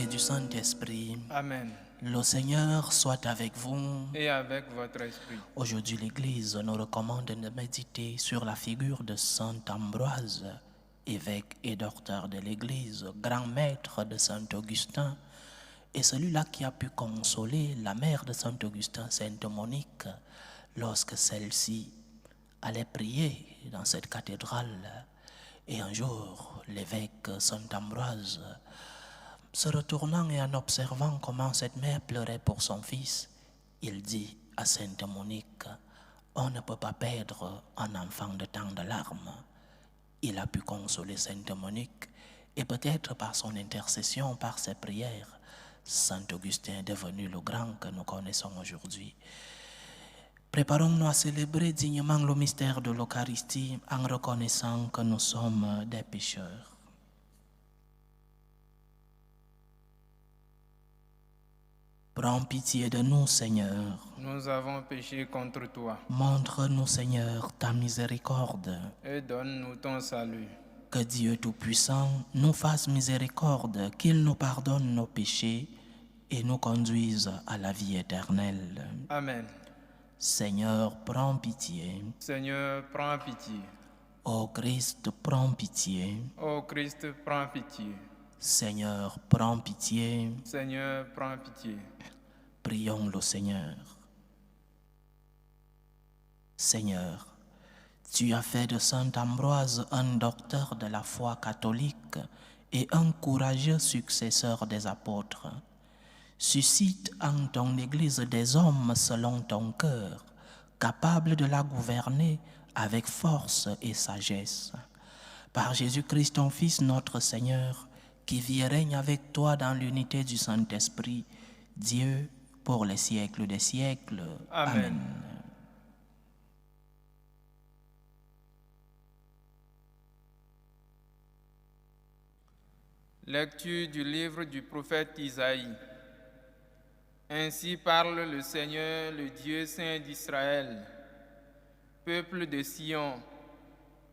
et du Saint-Esprit. Amen. Le Seigneur soit avec vous. Et avec votre esprit. Aujourd'hui, l'Église nous recommande de méditer sur la figure de Saint Ambroise, évêque et docteur de l'Église, grand maître de Saint Augustin, et celui-là qui a pu consoler la mère de Saint Augustin, Sainte Monique, lorsque celle-ci allait prier dans cette cathédrale. Et un jour, l'évêque Saint Ambroise, se retournant et en observant comment cette mère pleurait pour son fils, il dit à Sainte Monique, on ne peut pas perdre un enfant de tant de larmes. Il a pu consoler Sainte Monique et peut-être par son intercession, par ses prières, Saint Augustin est devenu le grand que nous connaissons aujourd'hui. Préparons-nous à célébrer dignement le mystère de l'Eucharistie en reconnaissant que nous sommes des pécheurs. Prends pitié de nous, Seigneur. Nous avons péché contre toi. Montre-nous, Seigneur, ta miséricorde. Et donne-nous ton salut. Que Dieu Tout-Puissant nous fasse miséricorde, qu'il nous pardonne nos péchés et nous conduise à la vie éternelle. Amen. Seigneur, prends pitié. Seigneur, prends pitié. Ô Christ, prends pitié. Ô Christ, prends pitié. Seigneur, prends pitié. Seigneur, prends pitié. Prions le Seigneur. Seigneur, tu as fait de Saint Ambroise un docteur de la foi catholique et un courageux successeur des apôtres. Suscite en ton Église des hommes selon ton cœur, capables de la gouverner avec force et sagesse. Par Jésus-Christ, ton Fils, notre Seigneur, qui vit et règne avec toi dans l'unité du Saint-Esprit, Dieu, pour les siècles des siècles. Amen. Amen. Lecture du livre du prophète Isaïe. Ainsi parle le Seigneur, le Dieu saint d'Israël. Peuple de Sion,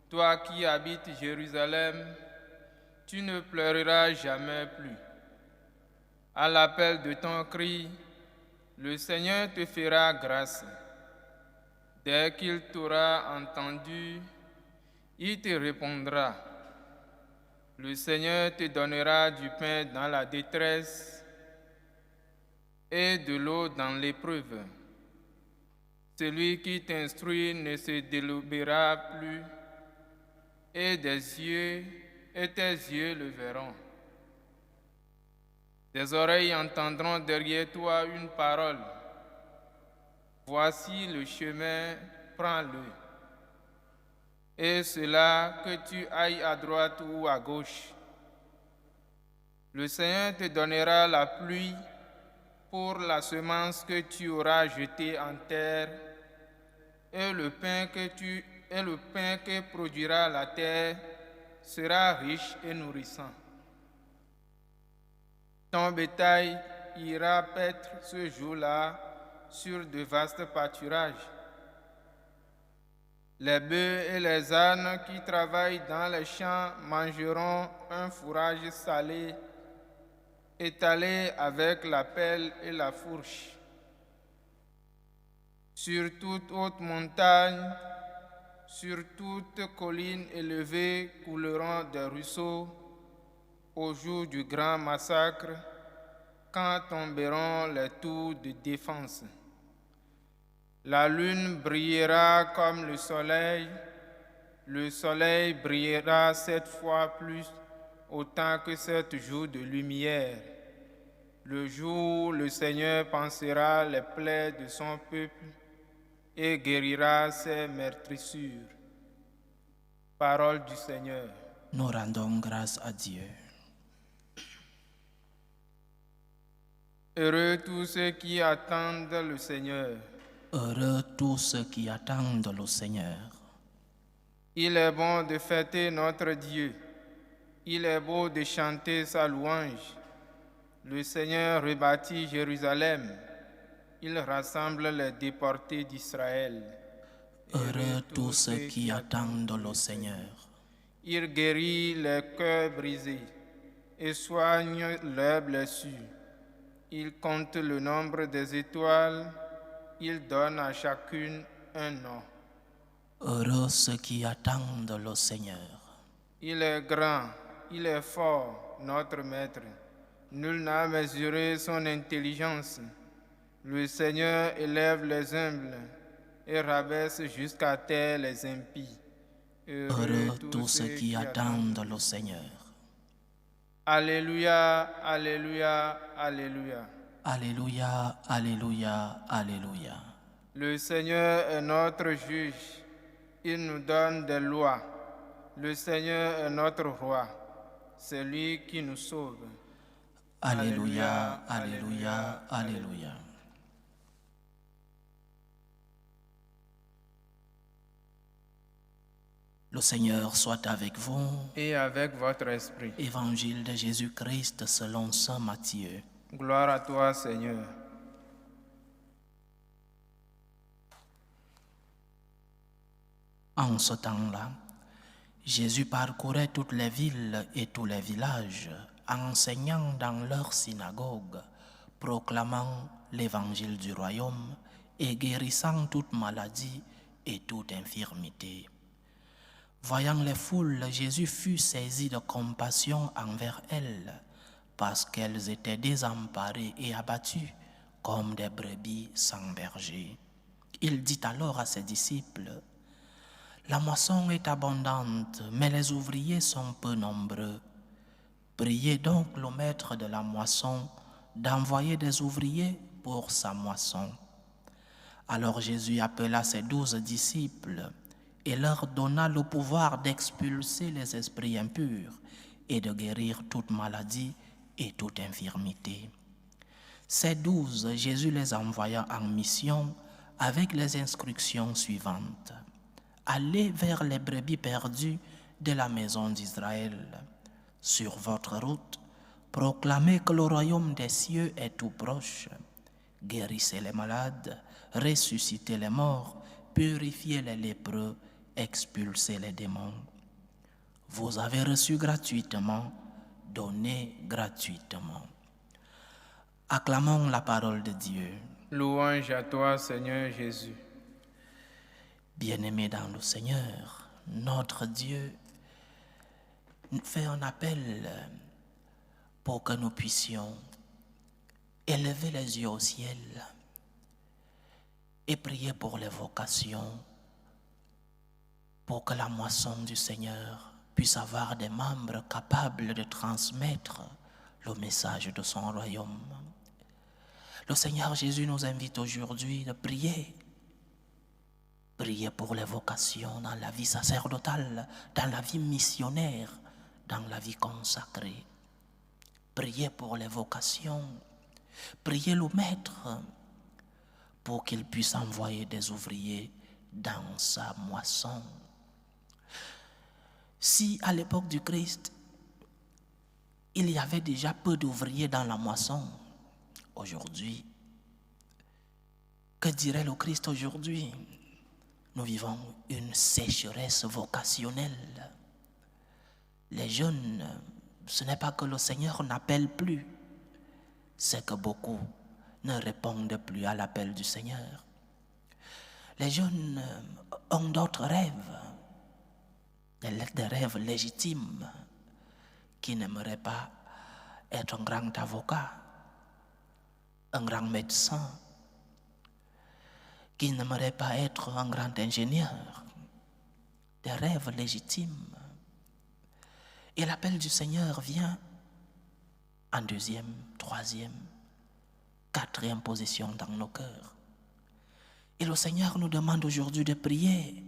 toi qui habites Jérusalem, tu ne pleureras jamais plus. À l'appel de ton cri, le Seigneur te fera grâce. Dès qu'il t'aura entendu, il te répondra. Le Seigneur te donnera du pain dans la détresse et de l'eau dans l'épreuve. Celui qui t'instruit ne se délobera plus, et tes yeux le verront. Tes oreilles entendront derrière toi une parole. Voici le chemin, prends-le. Et cela que tu ailles à droite ou à gauche. Le Seigneur te donnera la pluie pour la semence que tu auras jetée en terre, et le pain que produira la terre sera riche et nourrissant. Ton bétail ira paître ce jour-là sur de vastes pâturages. Les bœufs et les ânes qui travaillent dans les champs mangeront un fourrage salé, étalé avec la pelle et la fourche. Sur toute haute montagne, sur toute colline élevée couleront des ruisseaux au jour du grand massacre, quand tomberont les tours de défense. La lune brillera comme le soleil brillera 7 fois plus, autant que 7 jours de lumière. Le jour où le Seigneur pansera les plaies de son peuple et guérira ses meurtrissures. Parole du Seigneur. Nous rendons grâce à Dieu. Heureux tous ceux qui attendent le Seigneur. Heureux tous ceux qui attendent le Seigneur. Il est bon de fêter notre Dieu. Il est beau de chanter sa louange. Le Seigneur rebâtit Jérusalem. Il rassemble les déportés d'Israël. Heureux tous ceux qui attendent le Seigneur. Il guérit les cœurs brisés et soigne leurs blessures. Il compte le nombre des étoiles, il donne à chacune un nom. Heureux ceux qui attendent le Seigneur. Il est grand, il est fort, notre Maître. Nul n'a mesuré son intelligence. Le Seigneur élève les humbles et rabaisse jusqu'à terre les impies. Heureux tous ceux qui attendent le Seigneur. Alléluia, alléluia, alléluia. Alléluia, alléluia, alléluia. Le Seigneur est notre juge. Il nous donne des lois. Le Seigneur est notre roi. C'est lui qui nous sauve. Alléluia, alléluia, alléluia. Le Seigneur soit avec vous. Et avec votre esprit. Évangile de Jésus-Christ selon saint Matthieu. Gloire à toi, Seigneur. En ce temps-là, Jésus parcourait toutes les villes et tous les villages, enseignant dans leurs synagogues, proclamant l'évangile du royaume et guérissant toute maladie et toute infirmité. Voyant les foules, Jésus fut saisi de compassion envers elles, parce qu'elles étaient désemparées et abattues comme des brebis sans berger. Il dit alors à ses disciples: la moisson est abondante, mais les ouvriers sont peu nombreux. Priez donc le maître de la moisson d'envoyer des ouvriers pour sa moisson. Alors Jésus appela ses 12 disciples et leur donna le pouvoir d'expulser les esprits impurs et de guérir toute maladie et toute infirmité. Ces 12, Jésus les envoya en mission avec les instructions suivantes. Allez vers les brebis perdues de la maison d'Israël. Sur votre route, proclamez que le royaume des cieux est tout proche. Guérissez les malades, ressuscitez les morts, purifiez les lépreux, expulsez les démons. Vous avez reçu gratuitement, donnez gratuitement. Acclamons la parole de Dieu. Louange à toi, Seigneur Jésus. Bien-aimés dans le Seigneur, notre Dieu nous fait un appel pour que nous puissions élever les yeux au ciel et prier pour les vocations, pour que la moisson du Seigneur puisse avoir des membres capables de transmettre le message de son royaume. Le Seigneur Jésus nous invite aujourd'hui de prier. Prier pour les vocations dans la vie sacerdotale, dans la vie missionnaire, dans la vie consacrée. Prier pour les vocations. Prier le Maître pour qu'il puisse envoyer des ouvriers dans sa moisson. Si à l'époque du Christ, il y avait déjà peu d'ouvriers dans la moisson, aujourd'hui, que dirait le Christ aujourd'hui? Nous vivons une sécheresse vocationnelle. Les jeunes, ce n'est pas que le Seigneur n'appelle plus, c'est que beaucoup ne répondent plus à l'appel du Seigneur. Les jeunes ont d'autres rêves, des rêves légitimes, qui n'aimeraient pas être un grand avocat, un grand médecin, qui n'aimerait pas être un grand ingénieur, des rêves légitimes. Et l'appel du Seigneur vient en deuxième, troisième, quatrième position dans nos cœurs. Et le Seigneur nous demande aujourd'hui de prier.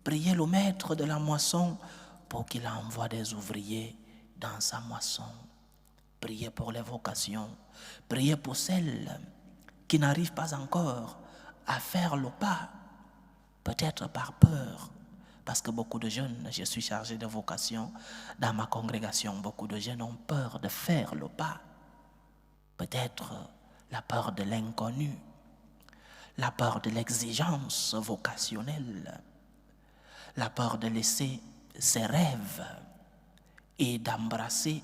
Prier le Maître de la moisson pour qu'il envoie des ouvriers dans sa moisson. Prier pour les vocations. Prier pour celles qui n'arrivent pas encore à faire le pas, peut-être par peur, parce que beaucoup de jeunes, je suis chargé de vocation dans ma congrégation, beaucoup de jeunes ont peur de faire le pas, peut-être la peur de l'inconnu, la peur de l'exigence vocationnelle, la peur de laisser ses rêves et d'embrasser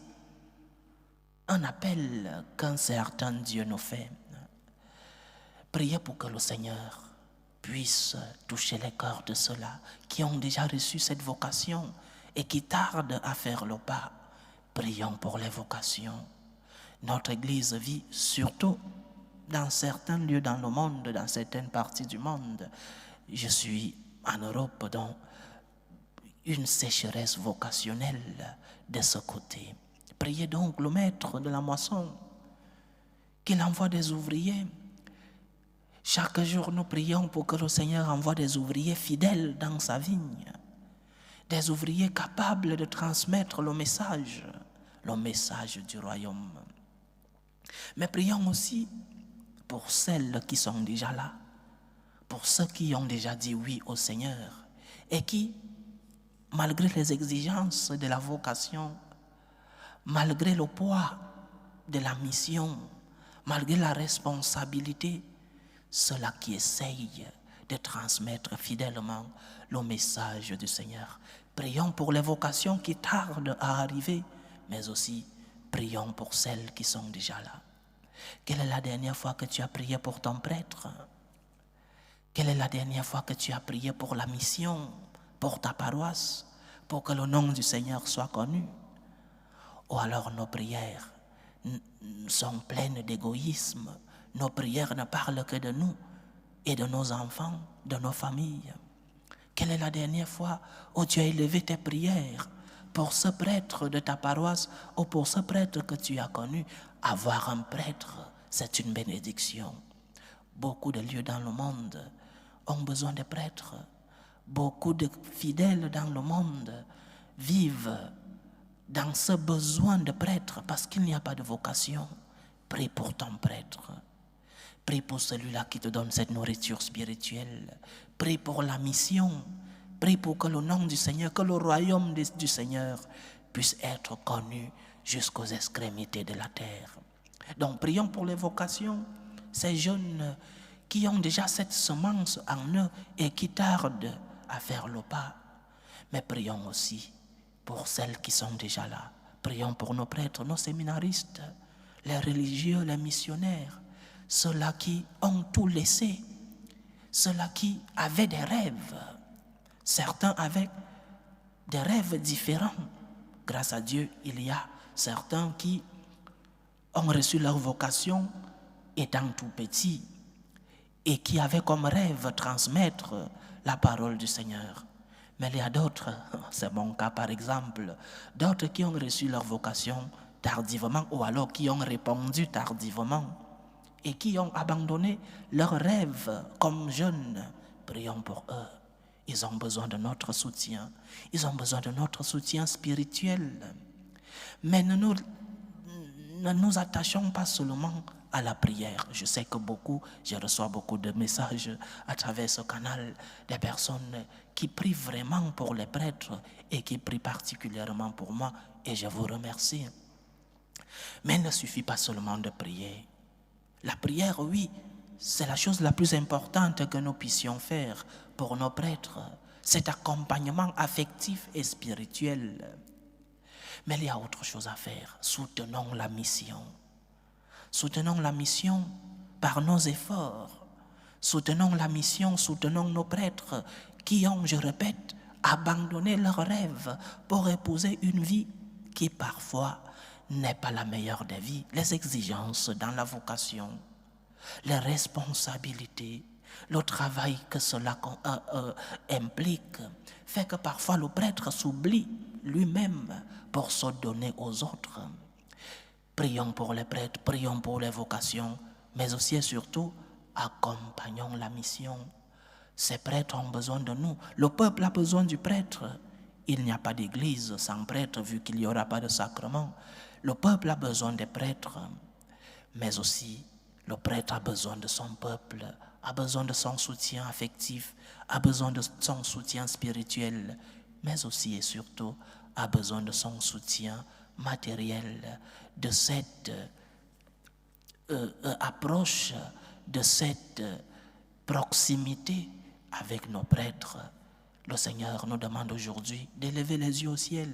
un appel qu'un certain Dieu nous fait. Priez pour que le Seigneur puisse toucher les cœurs de ceux-là qui ont déjà reçu cette vocation et qui tardent à faire le pas. Prions pour les vocations. Notre Église vit surtout dans certains lieux dans le monde, dans certaines parties du monde. Je suis en Europe dans une sécheresse vocationnelle de ce côté. Priez donc le maître de la moisson, qu'il envoie des ouvriers. Chaque jour, nous prions pour que le Seigneur envoie des ouvriers fidèles dans sa vigne, des ouvriers capables de transmettre le message du royaume. Mais prions aussi pour celles qui sont déjà là, pour ceux qui ont déjà dit oui au Seigneur et qui, malgré les exigences de la vocation, malgré le poids de la mission, malgré la responsabilité, ceux-là qui essayent de transmettre fidèlement le message du Seigneur. Prions pour les vocations qui tardent à arriver, mais aussi prions pour celles qui sont déjà là. Quelle est la dernière fois que tu as prié pour ton prêtre? Quelle est la dernière fois que tu as prié pour la mission, pour ta paroisse, pour que le nom du Seigneur soit connu? Ou alors nos prières sont pleines d'égoïsme. Nos prières ne parlent que de nous et de nos enfants, de nos familles. Quelle est la dernière fois où tu as élevé tes prières pour ce prêtre de ta paroisse ou pour ce prêtre que tu as connu? Avoir un prêtre, c'est une bénédiction. Beaucoup de lieux dans le monde ont besoin de prêtres. Beaucoup de fidèles dans le monde vivent dans ce besoin de prêtres parce qu'il n'y a pas de vocation. Prie pour ton prêtre. Prie pour celui-là qui te donne cette nourriture spirituelle. Prie pour la mission. Prie pour que le nom du Seigneur, que le royaume du Seigneur puisse être connu jusqu'aux extrémités de la terre. Donc prions pour les vocations, ces jeunes qui ont déjà cette semence en eux et qui tardent à faire le pas. Mais prions aussi pour celles qui sont déjà là. Prions pour nos prêtres, nos séminaristes, les religieux, les missionnaires, ceux-là qui ont tout laissé, ceux-là qui avaient des rêves. Certains avaient des rêves différents. Grâce à Dieu, il y a certains qui ont reçu leur vocation étant tout petits et qui avaient comme rêve transmettre la parole du Seigneur. Mais il y a d'autres, c'est mon cas par exemple, d'autres qui ont reçu leur vocation tardivement ou alors qui ont répondu tardivement et qui ont abandonné leurs rêves comme jeunes. Prions pour eux. Ils ont besoin de notre soutien. Ils ont besoin de notre soutien spirituel. Mais ne nous attachons pas seulement à la prière. Je sais que je reçois beaucoup de messages à travers ce canal, des personnes qui prient vraiment pour les prêtres et qui prient particulièrement pour moi, et je vous remercie. Mais il ne suffit pas seulement de prier. La prière, oui, c'est la chose la plus importante que nous puissions faire pour nos prêtres, cet accompagnement affectif et spirituel. Mais il y a autre chose à faire. Soutenons la mission. Soutenons la mission par nos efforts. Soutenons la mission, soutenons nos prêtres qui ont, je répète, abandonné leurs rêves pour épouser une vie qui parfois n'est pas la meilleure des vies. Les exigences dans la vocation, les responsabilités, le travail que cela implique fait que parfois le prêtre s'oublie lui-même pour se donner aux autres. Prions pour les prêtres, prions pour les vocations, mais aussi et surtout, accompagnons la mission. Ces prêtres ont besoin de nous. Le peuple a besoin du prêtre. Il n'y a pas d'église sans prêtre vu qu'il n'y aura pas de sacrement. Le peuple a besoin des prêtres, mais aussi le prêtre a besoin de son peuple, a besoin de son soutien affectif, a besoin de son soutien spirituel, mais aussi et surtout a besoin de son soutien matériel, de cette approche, de cette proximité avec nos prêtres. Le Seigneur nous demande aujourd'hui d'élever les yeux au ciel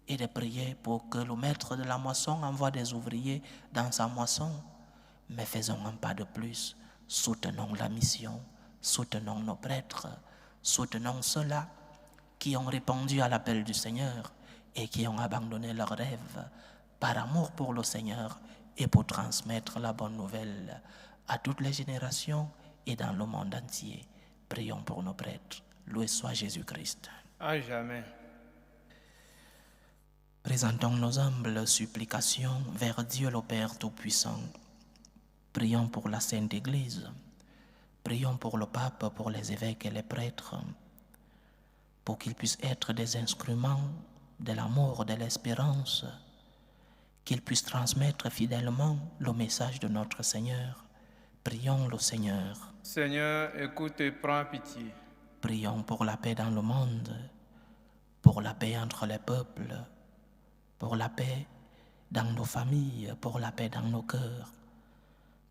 et de prier pour que le maître de la moisson envoie des ouvriers dans sa moisson. Mais faisons un pas de plus, soutenons la mission, soutenons nos prêtres, soutenons ceux-là qui ont répondu à l'appel du Seigneur et qui ont abandonné leurs rêves par amour pour le Seigneur et pour transmettre la bonne nouvelle à toutes les générations et dans le monde entier. Prions pour nos prêtres. Loué soit Jésus-Christ. À jamais. Présentons nos humbles supplications vers Dieu le Père Tout-Puissant. Prions pour la Sainte Église. Prions pour le pape, pour les évêques et les prêtres, pour qu'ils puissent être des instruments de l'amour, de l'espérance, qu'ils puissent transmettre fidèlement le message de notre Seigneur. Prions le Seigneur. Seigneur, écoute et prends pitié. Prions pour la paix dans le monde, pour la paix entre les peuples, pour la paix dans nos familles, pour la paix dans nos cœurs,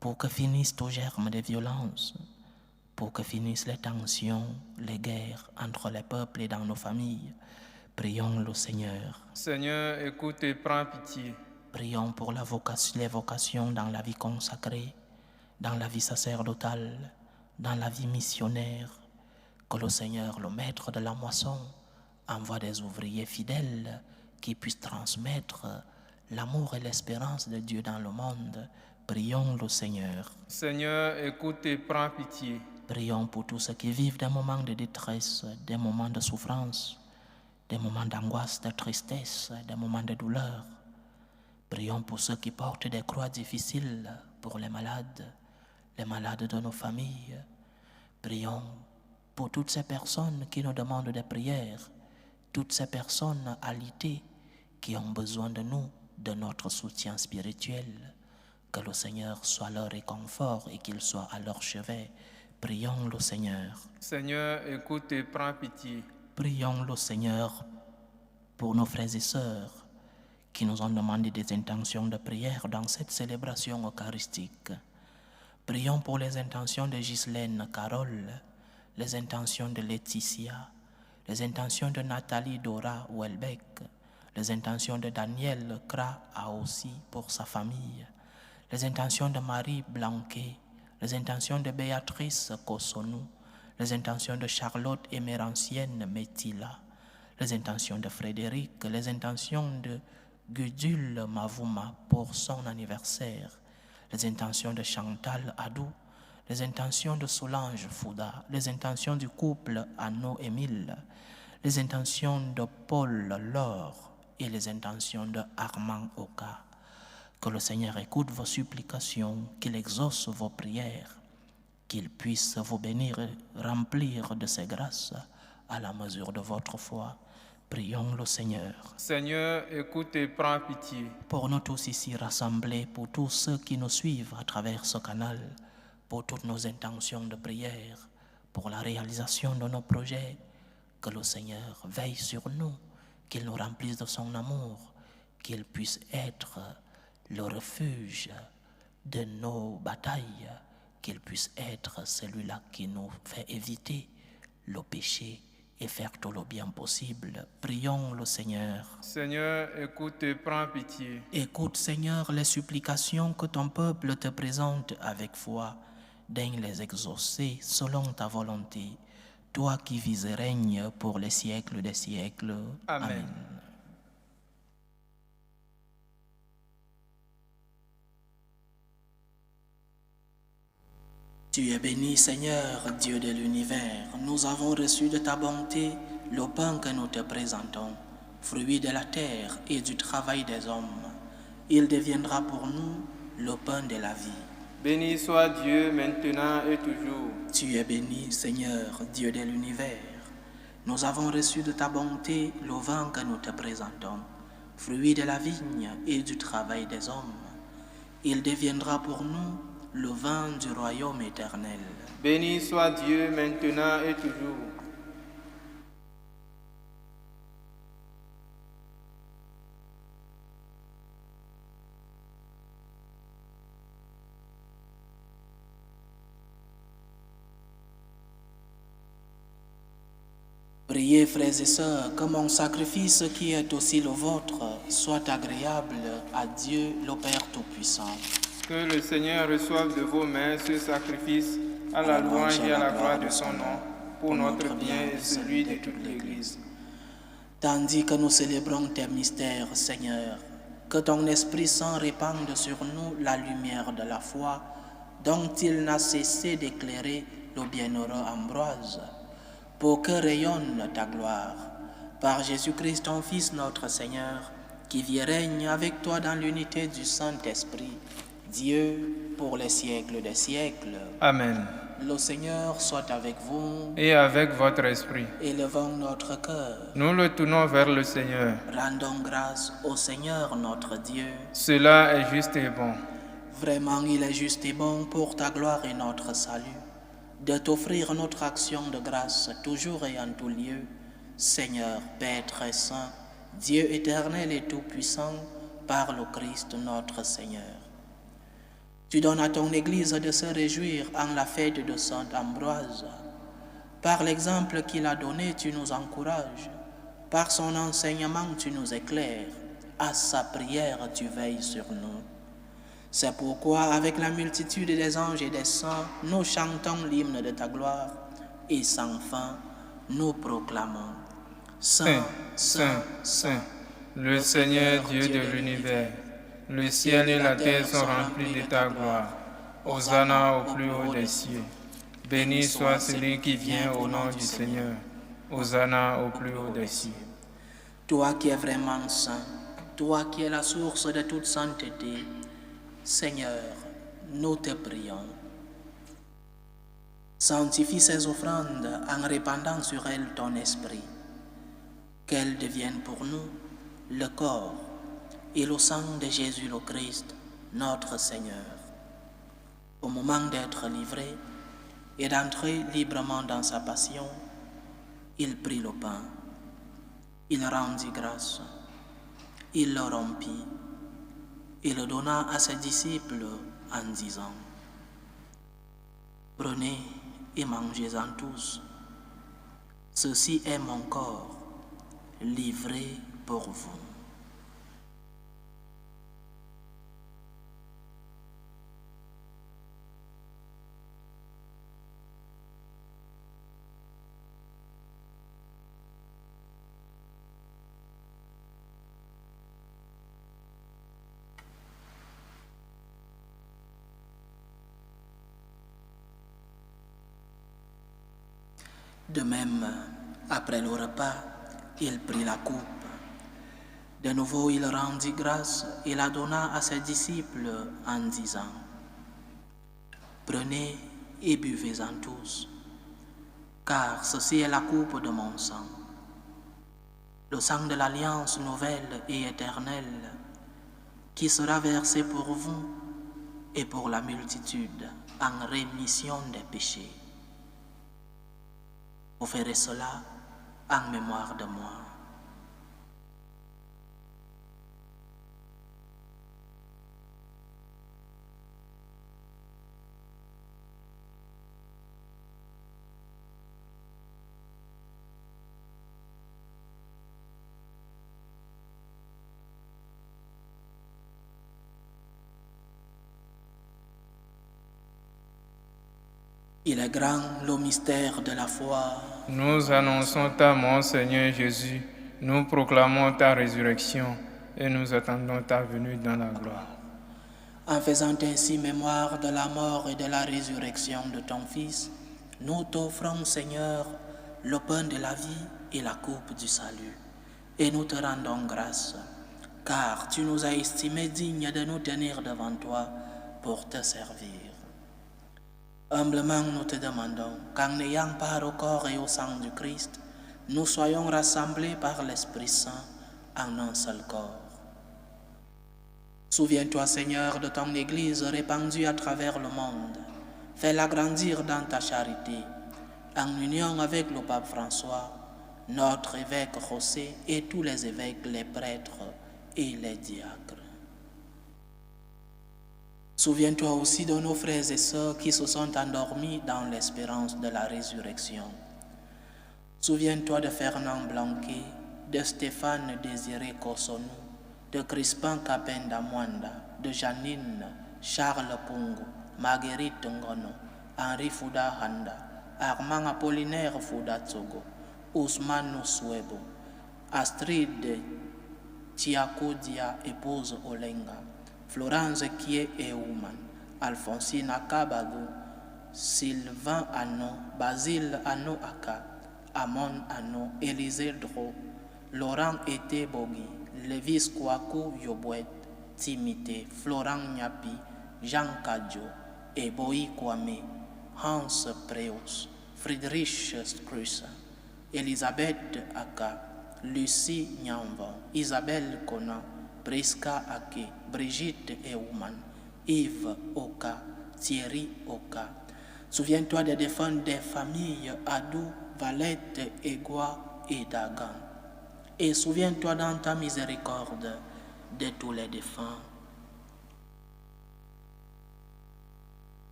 pour que finissent tous germes de violence, pour que finissent les tensions, les guerres entre les peuples et dans nos familles. Prions le Seigneur. Seigneur, écoute et prends pitié. Prions pour les vocations dans la vie consacrée, dans la vie sacerdotale, dans la vie missionnaire. Que le Seigneur, le maître de la moisson, envoie des ouvriers fidèles qui puissent transmettre l'amour et l'espérance de Dieu dans le monde. Prions le Seigneur. Seigneur, écoute et prends pitié. Prions pour tous ceux qui vivent des moments de détresse, des moments de souffrance, des moments d'angoisse, de tristesse, des moments de douleur. Prions pour ceux qui portent des croix difficiles, pour les malades de nos familles. Prions pour toutes ces personnes qui nous demandent des prières, toutes ces personnes alitées qui ont besoin de nous, de notre soutien spirituel. Que le Seigneur soit leur réconfort et qu'il soit à leur chevet. Prions le Seigneur. Seigneur, écoute et prends pitié. Prions le Seigneur pour nos frères et sœurs qui nous ont demandé des intentions de prière dans cette célébration eucharistique. Prions pour les intentions de Ghislaine Carole, les intentions de Laetitia, les intentions de Nathalie Dora Welbeck, les intentions de Daniel Kra aussi pour sa famille, les intentions de Marie Blanquet, les intentions de Béatrice Kosonou, les intentions de Charlotte Émérancienne Metila, les intentions de Frédéric, les intentions de Gudule Mavouma pour son anniversaire, les intentions de Chantal Adou, les intentions de Solange Fouda, les intentions du couple Anno-Émile, les intentions de Paul Laure et les intentions de Armand Oka. Que le Seigneur écoute vos supplications, qu'il exauce vos prières, qu'il puisse vous bénir et remplir de ses grâces à la mesure de votre foi. Prions le Seigneur. Seigneur, écoute et prends pitié. Pour nous tous ici rassemblés, pour tous ceux qui nous suivent à travers ce canal, pour toutes nos intentions de prière, pour la réalisation de nos projets, que le Seigneur veille sur nous, qu'il nous remplisse de son amour, qu'il puisse être le refuge de nos batailles, qu'il puisse être celui-là qui nous fait éviter le péché et faire tout le bien possible. Prions le Seigneur. Seigneur, écoute et prends pitié. Écoute, Seigneur, les supplications que ton peuple te présente avec foi. Daigne les exaucer selon ta volonté. Toi qui vis et règnes pour les siècles des siècles. Amen. Amen. Tu es béni, Seigneur, Dieu de l'univers. Nous avons reçu de ta bonté le pain que nous te présentons, fruit de la terre et du travail des hommes. Il deviendra pour nous le pain de la vie. Béni soit Dieu maintenant et toujours. Tu es béni, Seigneur, Dieu de l'univers. Nous avons reçu de ta bonté le vin que nous te présentons, fruit de la vigne et du travail des hommes. Il deviendra pour nous le vin du royaume éternel. Béni soit Dieu maintenant et toujours. Priez, frères et sœurs, que mon sacrifice qui est aussi le vôtre soit agréable à Dieu, le Père Tout-Puissant. Que le Seigneur reçoive de vos mains ce sacrifice à la louange et à la gloire de son nom, pour notre bien et celui de toute l'Église. Tandis que nous célébrons tes mystères, Seigneur, que ton Esprit Saint répande sur nous la lumière de la foi, dont il n'a cessé d'éclairer le bienheureux Ambroise, pour que rayonne ta gloire. Par Jésus-Christ, ton Fils, notre Seigneur, qui vit et règne avec toi dans l'unité du Saint-Esprit, Dieu, pour les siècles des siècles. Amen. Le Seigneur soit avec vous. Et avec votre esprit. Élevons notre cœur. Nous le tournons vers le Seigneur. Rendons grâce au Seigneur notre Dieu. Cela est juste et bon. Vraiment, il est juste et bon pour ta gloire et notre salut, de t'offrir notre action de grâce toujours et en tout lieu, Seigneur, Père très saint, Dieu éternel et tout-puissant, par le Christ notre Seigneur. Tu donnes à ton Église de se réjouir en la fête de Saint Ambroise. Par l'exemple qu'il a donné, tu nous encourages. Par son enseignement, tu nous éclaires. À sa prière, tu veilles sur nous. C'est pourquoi, avec la multitude des anges et des saints, nous chantons l'hymne de ta gloire et sans fin, nous proclamons Saint, Saint, Saint, le Seigneur Dieu de l'univers. Le ciel et la terre sont remplis de ta gloire. Hosanna au plus haut des cieux. Béni soit celui qui vient au nom du Seigneur. Hosanna au plus haut des cieux. Toi qui es vraiment saint, toi qui es la source de toute sainteté, Seigneur, nous te prions. Sanctifie ces offrandes en répandant sur elles ton esprit, qu'elles deviennent pour nous le corps et le sang de Jésus le Christ, notre Seigneur. Au moment d'être livré et d'entrer librement dans sa passion, il prit le pain, il rendit grâce, il le rompit et le donna à ses disciples en disant « Prenez et mangez-en tous, ceci est mon corps livré pour vous. » De même, après le repas, il prit la coupe. De nouveau, il rendit grâce et la donna à ses disciples en disant « Prenez et buvez-en tous, car ceci est la coupe de mon sang, le sang de l'alliance nouvelle et éternelle, qui sera versé pour vous et pour la multitude en rémission des péchés. Vous ferez cela en mémoire de moi. » Il est grand le mystère de la foi. Nous annonçons ta mort, Seigneur Jésus. Nous proclamons ta résurrection et nous attendons ta venue dans la gloire. En faisant ainsi mémoire de la mort et de la résurrection de ton Fils, nous t'offrons, Seigneur, le pain de la vie et la coupe du salut. Et nous te rendons grâce, car tu nous as estimés dignes de nous tenir devant toi pour te servir. Humblement, nous te demandons qu'en ayant part au corps et au sang du Christ, nous soyons rassemblés par l'Esprit Saint en un seul corps. Souviens-toi, Seigneur, de ton Église répandue à travers le monde. Fais-la grandir dans ta charité, en union avec le pape François, notre évêque José et tous les évêques, les prêtres et les diacres. Souviens-toi aussi de nos frères et sœurs qui se sont endormis dans l'espérance de la résurrection. Souviens-toi de Fernand Blanquet, de Stéphane Désiré Kossonou, de Crispin Kapenda Mwanda, de Janine, Charles Pungu, Marguerite Ngono, Henri Fouda Handa, Armand Apollinaire Fouda Tsogo, Ousmane Souebo, Astrid Tiakodia, épouse Olenga, Florence Kie Euman, Alphonsine Akabagou, Sylvain Ano, Basile Ano Aka, Amon Ano, Élisée Dro, Laurent Ete Bogi, Lévis Kouakou Yobouet, Timité, Florent Nyapi, Jean Kadjo, Eboï Kwame, Hans Preus, Friedrich Struss, Elisabeth Aka, Lucie Nyamvan, Isabelle Conan, Priska Ake, Brigitte Euman, Yves Oka, Thierry Oka. Souviens-toi des défunts des familles Adou, Valette, Egua et Dagan. Et souviens-toi dans ta miséricorde de tous les défunts.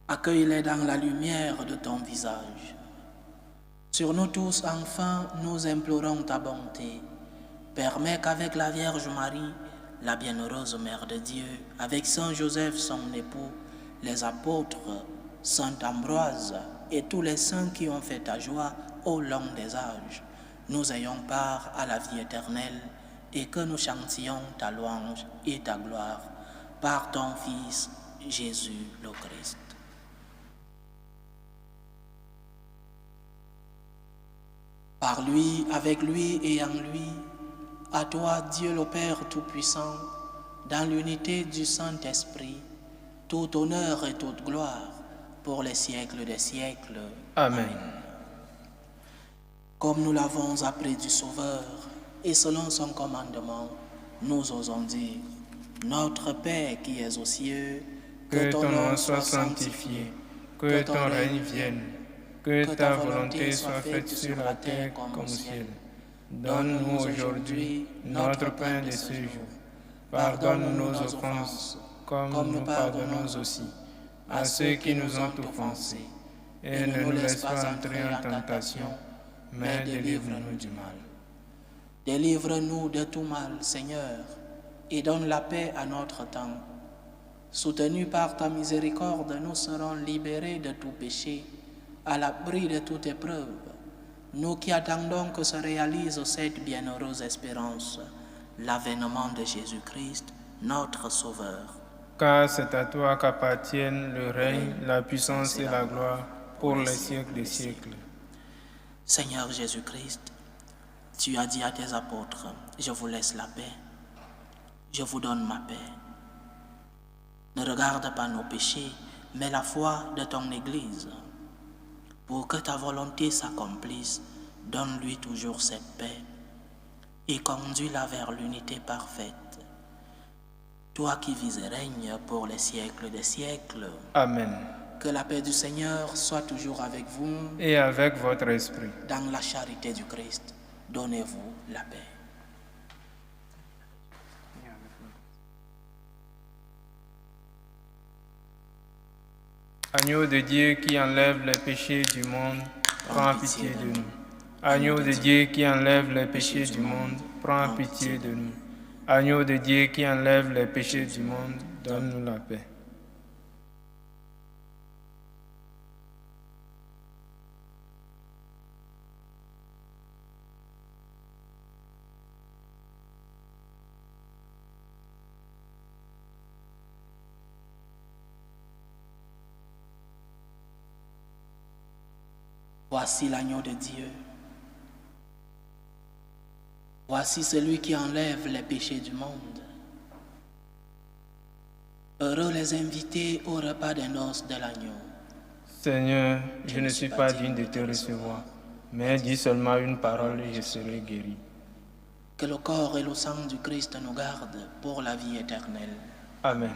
Accueille-les dans la lumière de ton visage. Sur nous tous, enfin, nous implorons ta bonté. Permets qu'avec la Vierge Marie, la bienheureuse Mère de Dieu, avec Saint Joseph, son époux, les apôtres, Saint Ambroise et tous les saints qui ont fait ta joie au long des âges, nous ayons part à la vie éternelle et que nous chantions ta louange et ta gloire par ton Fils, Jésus le Christ. Par lui, avec lui et en lui, à toi, Dieu le Père Tout-Puissant, dans l'unité du Saint-Esprit, tout honneur et toute gloire pour les siècles des siècles. Amen. Comme nous l'avons appris du Sauveur, et selon son commandement, nous osons dire, Notre Père qui es aux cieux, que ton nom soit sanctifié, que ton règne vienne, que ta volonté soit faite sur la terre comme au ciel. Donne-nous aujourd'hui notre pain de ce jour. Pardonne-nous nos offenses, comme nous pardonnons aussi à ceux qui nous ont offensés. Et ne nous laisse pas entrer en tentation, mais délivre-nous du mal. Délivre-nous de tout mal, Seigneur, et donne la paix à notre temps. Soutenus par ta miséricorde, nous serons libérés de tout péché, à l'abri de toute épreuve, nous qui attendons que se réalise cette bienheureuse espérance, l'avènement de Jésus-Christ, notre Sauveur. Car c'est à toi qu'appartiennent le règne, la puissance et la gloire pour les siècles des siècles. Seigneur Jésus-Christ, tu as dit à tes apôtres, je vous laisse la paix, je vous donne ma paix. Ne regarde pas nos péchés, mais la foi de ton Église. Pour que ta volonté s'accomplisse, donne-lui toujours cette paix et conduis-la vers l'unité parfaite. Toi qui vis et règnes pour les siècles des siècles. Amen. Que la paix du Seigneur soit toujours avec vous. Et avec votre esprit. Dans la charité du Christ, donnez-vous la paix. Agneau de Dieu qui enlève les péchés du monde, prends pitié de nous. Agneau de Dieu qui enlève les péchés du monde, prends pitié de nous. Agneau de Dieu qui enlève les péchés du monde, donne-nous la paix. Voici l'agneau de Dieu. Voici celui qui enlève les péchés du monde. Heureux les invités au repas des noces de l'agneau. Seigneur, je ne suis pas digne de te recevoir, mais dis seulement une parole et je serai guéri. Que le corps et le sang du Christ nous gardent pour la vie éternelle. Amen.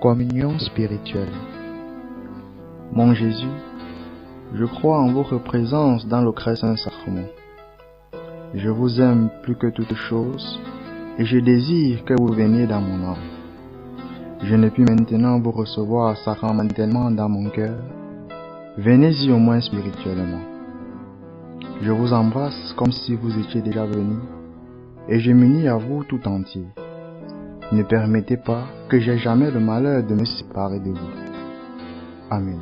Communion spirituelle. Mon Jésus, Je crois en votre présence dans le très saint sacrement. Je vous aime plus que toute chose et je désire que vous veniez dans mon âme. Je ne puis maintenant vous recevoir sacramentellement dans mon cœur. Venez-y au moins spirituellement. Je vous embrasse comme si vous étiez déjà venu et je m'unis à vous tout entier. Ne permettez pas que j'aie jamais le malheur de me séparer de vous. Amen.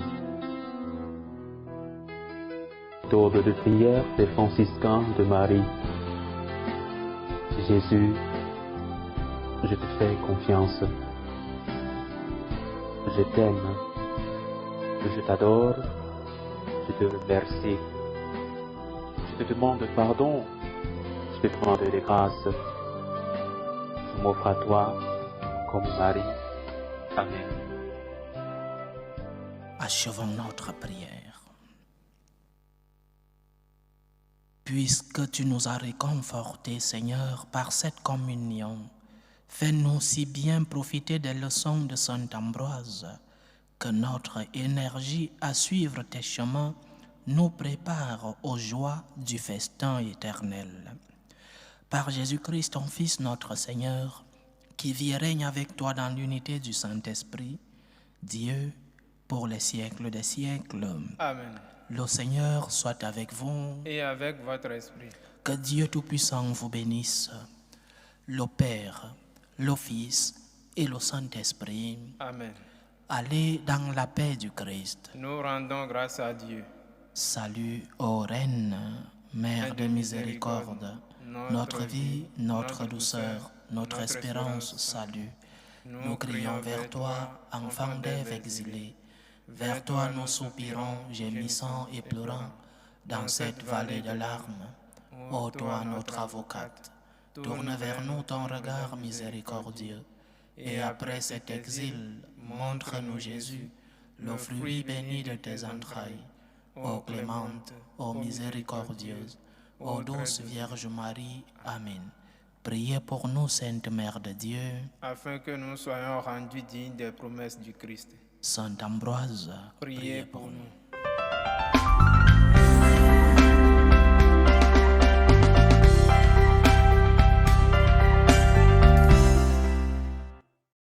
Méthode de prière des franciscains de Marie. Jésus, je te fais confiance. Je t'aime. Je t'adore. Je te remercie. Je te demande pardon. Je te demande des grâces. Je m'offre à toi comme Marie. Amen. Achevons notre prière. Puisque tu nous as réconfortés, Seigneur, par cette communion, fais-nous si bien profiter des leçons de saint Ambroise que notre énergie à suivre tes chemins nous prépare aux joies du festin éternel. Par Jésus-Christ, ton Fils, notre Seigneur, qui vit et règne avec toi dans l'unité du Saint-Esprit, Dieu, pour les siècles des siècles. Amen. Le Seigneur soit avec vous. Et avec votre esprit. Que Dieu Tout-Puissant vous bénisse, le Père, le Fils et le Saint-Esprit. Amen. Allez dans la paix du Christ. Nous rendons grâce à Dieu. Salut, ô Reine, Mère de miséricorde, notre vie, notre douceur, notre espérance, salut. Nous crions vers toi, enfant d'Ève exilée. Vers toi nous soupirons, gémissant et pleurant, dans cette vallée de larmes. Ô toi, notre avocate, tourne vers nous ton regard miséricordieux, et après cet exil, montre-nous Jésus, le fruit béni de tes entrailles. Ô clémente, ô miséricordieuse, ô douce Vierge Marie, Amen. Priez pour nous, Sainte Mère de Dieu, afin que nous soyons rendus dignes des promesses du Christ. Saint Ambroise, Priez pour nous.